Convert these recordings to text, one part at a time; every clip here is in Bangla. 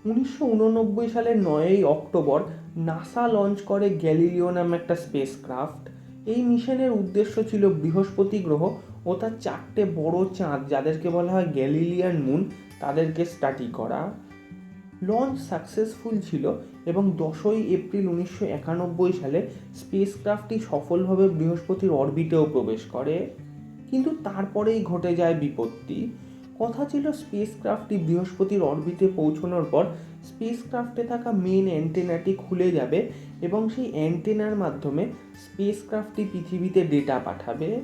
1989 সালের 9ই অক্টোবর নাসা লঞ্চ করে গ্যালিলিও নামে একটা স্পেসক্রাফট। এই মিশনের উদ্দেশ্য ছিল বৃহস্পতি গ্রহ ও তার 4টে বড় চাঁদ, যাদেরকে বলা হয় গ্যালিলিয়ান মুন, তাদেরকে স্টাডি করা। লঞ্চ সাকসেসফুল ছিল এবং 10ই এপ্রিল 1991 সালে স্পেসক্রাফটটি সফলভাবে বৃহস্পতির অরবিটেও প্রবেশ করে। কিন্তু তারপরেই ঘটে যায় বিপত্তি। কথা ছিল স্পেসক্রাফটটি বৃহস্পতির অরবিটে পৌঁছানোর পর স্পেসক্রাফটে থাকা মেন অ্যান্টেনাটি খুলে যাবে এবং সেই অ্যান্টেনার মাধ্যমে স্পেসক্রাফটটি পৃথিবীতে ডেটা পাঠাবে।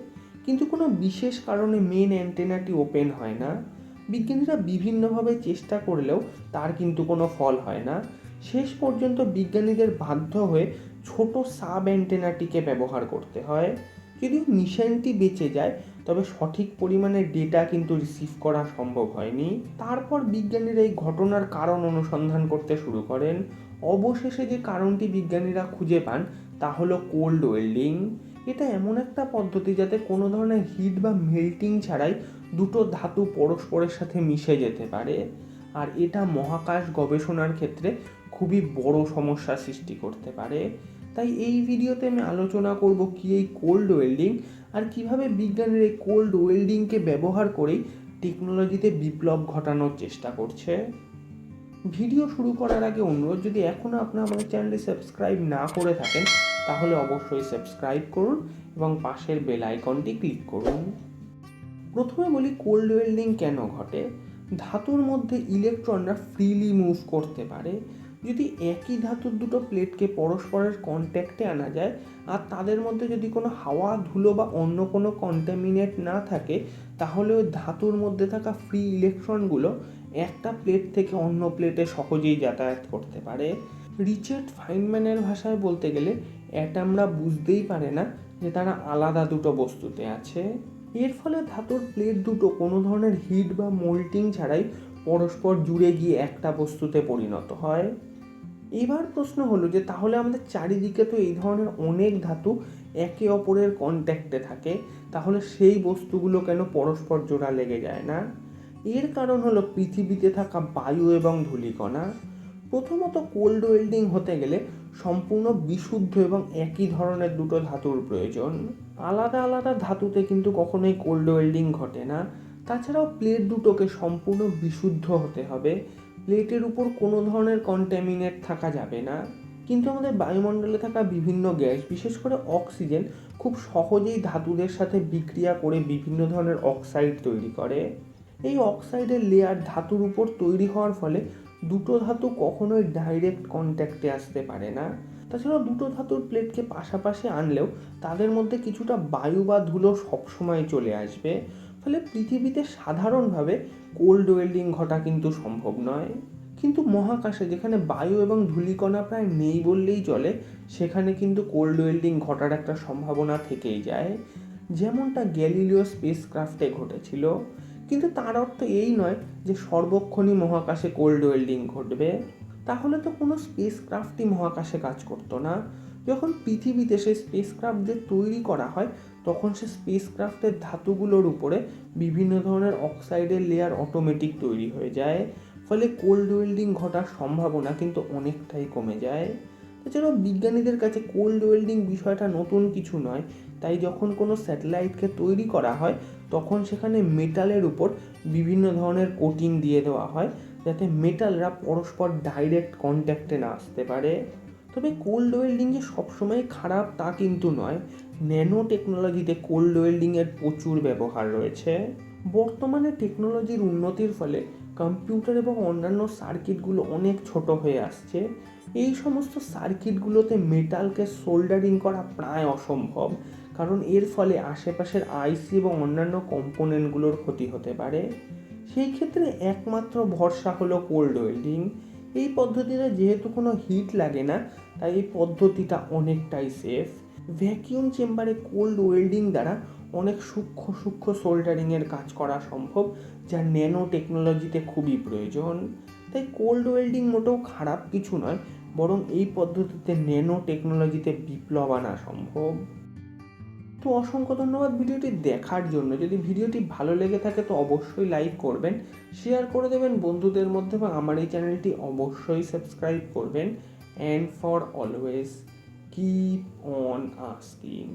কিন্তু কোনো বিশেষ কারণে মেন অ্যান্টেনাটি ওপেন হয় না। বিজ্ঞানীরা বিভিন্নভাবে চেষ্টা করলেও তার কিন্তু কোনো ফল হয় না। শেষ পর্যন্ত বিজ্ঞানীদের বাধ্য হয়ে ছোট সাব অ্যান্টেনাটিকে ব্যবহার করতে হয়। যদিও মিশনটি বেঁচে যায়, তবে সঠিক পরিমাণে ডেটা কিন্তু রিসিভ করা সম্ভব হয়নি। তারপর বিজ্ঞানীরা এই ঘটনার কারণ অনুসন্ধান করতে শুরু করেন। অবশেষে যে কারণটি বিজ্ঞানীরা খুঁজে পান তা হলো কোল্ড ওয়েল্ডিং। এটা এমন একটা পদ্ধতি যাতে কোনো ধরনের হিট বা মেল্টিং ছাড়াই দুটো ধাতু পরস্পরের সাথে মিশে যেতে পারে। আর এটা মহাকাশ গবেষণার ক্ষেত্রে খুবই বড় সমস্যা সৃষ্টি করতে পারে। তাই এই ভিডিওতে আমি আলোচনা করব কি এই কোল্ড ওয়েল্ডিং আর কিভাবে বিজ্ঞানীরা এই কোল্ড ওয়েল্ডিংকে ব্যবহার করেই টেকনোলজিতে বিপ্লব ঘটানোর চেষ্টা করছে। ভিডিও শুরু করার আগে অনুরোধ, যদি এখনও আপনারা আমাদের চ্যানেলটি সাবস্ক্রাইব না করে থাকেন তাহলে অবশ্যই সাবস্ক্রাইব করুন এবং পাশের বেল আইকনটি ক্লিক করুন। প্রথমে বলি কোল্ড ওয়েল্ডিং কেন ঘটে। ধাতুর মধ্যে ইলেকট্রনরা ফ্রিলি মুভ করতে পারে। যদি একই ধাতুর দুটো প্লেটকে পরস্পরের কন্ট্যাক্টে আনা যায় আর তাদের মধ্যে যদি কোনো হাওয়া, ধুলো বা অন্য কোনো কন্টামিনেট না থাকে, তাহলে ওই ধাতুর মধ্যে থাকা ফ্রি ইলেকট্রনগুলো একটা প্লেট থেকে অন্য প্লেটে সহজেই যাতায়াত করতে পারে। রিচার্ড ফাইনম্যানের ভাষায় বলতে গেলে অ্যাটমরা বুঝতেই পারে না যে তারা আলাদা দুটো বস্তুতে আছে। এর ফলে ধাতুর প্লেট দুটো কোনো ধরনের হিট বা মোল্টিং ছাড়াই পরস্পর জুড়ে গিয়ে একটা বস্তুতে পরিণত হয়। এবার প্রশ্ন হলো যে তাহলে আমাদের চারিদিকে তো এই ধরনের অনেক ধাতু একে অপরের কন্ট্যাক্টে থাকে, তাহলে সেই বস্তুগুলো কেন পরস্পর জোড়া লেগে যায় না? এর কারণ হলো পৃথিবীতে থাকা বায়ু এবং ধূলিকণা। প্রথমত, কোল্ড ওয়েল্ডিং হতে গেলে সম্পূর্ণ বিশুদ্ধ এবং একই ধরনের দুটো ধাতুর প্রয়োজন। আলাদা আলাদা ধাতুতে কিন্তু কখনোই কোল্ড ওয়েল্ডিং ঘটে না। তাছাড়াও প্লেট দুটোকে সম্পূর্ণ বিশুদ্ধ হতে হবে। প্লেটের উপর কোনো ধরনের কন্টামিনেট থাকা যাবে না। কিন্তু আমাদের বায়ুমণ্ডলে থাকা বিভিন্ন গ্যাস, বিশেষ করে অক্সিজেন, খুব সহজেই ধাতুদের সাথে বিক্রিয়া করে বিভিন্ন ধরনের অক্সাইড তৈরি করে। এই অক্সাইডের লেয়ার ধাতুর উপর তৈরি হওয়ার ফলে দুটো ধাতু কখনোই ডাইরেক্ট কন্ট্যাক্টে আসতে পারে না। তাছাড়াও দুটো ধাতুর প্লেটকে পাশাপাশি আনলেও তাদের মধ্যে কিছুটা বায়ু বা ধুলো সবসময় চলে আসবে। ফলে পৃথিবীতে সাধারণভাবে কোল্ড ওয়েল্ডিং ঘটা কিন্তু সম্ভব নয়। কিন্তু মহাকাশে, যেখানে বায়ু এবং ধূলিকণা প্রায় নেই বললেই চলে, সেখানে কিন্তু কোল্ড ওয়েল্ডিং ঘটার একটা সম্ভাবনা থেকেই যায়, যেমনটা গ্যালিলিও স্পেসক্রাফটে ঘটেছিল। কিন্তু তার অর্থ এই নয় যে সর্বক্ষণই মহাকাশে কোল্ড ওয়েল্ডিং ঘটবে। তাহলে তো কোনো স্পেসক্রাফটই মহাকাশে কাজ করতো না। যখন পৃথিবীতে সেই স্পেসক্রাফটদের তৈরি করা হয়, তখন সে স্পেসক্রাফটের ধাতুগুলোর উপরে বিভিন্ন ধরনের অক্সাইডের লেয়ার অটোমেটিক তৈরি হয়ে যায়। ফলে কোল্ড ওয়েল্ডিং ঘটার সম্ভাবনা কিন্তু অনেকটাই কমে যায়। এছাড়াও বিজ্ঞানীদের কাছে কোল্ড ওয়েল্ডিং বিষয়টা নতুন কিছু নয়। তাই যখন কোনো স্যাটেলাইটকে তৈরি করা হয়, তখন সেখানে মেটালের উপর বিভিন্ন ধরনের কোটিং দিয়ে দেওয়া হয়, যাতে মেটালরা পরস্পর ডাইরেক্ট কন্ট্যাক্টে না আসতে পারে। তবে কোল্ড ওয়েল্ডিং যে সবসময় খারাপ তা কিন্তু নয়। ন্যানো টেকনোলজিতে কোল্ড ওয়েল্ডিংয়ের প্রচুর ব্যবহার রয়েছে। বর্তমানে টেকনোলজির উন্নতির ফলে কম্পিউটার এবং অন্যান্য সার্কিটগুলো অনেক ছোট হয়ে আসছে। এই সমস্ত সার্কিটগুলোতে মেটালকে সোল্ডারিং করা প্রায় অসম্ভব, কারণ এর ফলে আশেপাশের আইসি এবং অন্যান্য কম্পোনেন্টগুলোর ক্ষতি হতে পারে। সেই ক্ষেত্রে একমাত্র ভরসা হলো কোল্ড ওয়েল্ডিং। এই পদ্ধতিতে যেহেতু কোনো হিট লাগে না, তাই এই পদ্ধতিটা অনেকটাই সেফ। ভ্যাকিউম চেম্বারে কোল্ড ওয়েল্ডিং দ্বারা অনেক সূক্ষ্ম সোল্ডারিংয়ের কাজ করা সম্ভব, যা ন্যানো টেকনোলজিতে খুবই প্রয়োজন। তাই কোল্ড ওয়েল্ডিং মোটেও খারাপ কিছু নয়, বরং এই পদ্ধতিতে ন্যানো টেকনোলজিতে বিপ্লব আনা সম্ভব। তো অসংখ্য ধন্যবাদ ভিডিওটি দেখার জন্য। যদি ভিডিওটি ভালো লেগে থাকে তো অবশ্যই লাইক করবেন, শেয়ার করে দেবেন বন্ধুদের মধ্যে, এবং আমার এই চ্যানেলটি অবশ্যই সাবস্ক্রাইব করবেন। And for always keep on asking.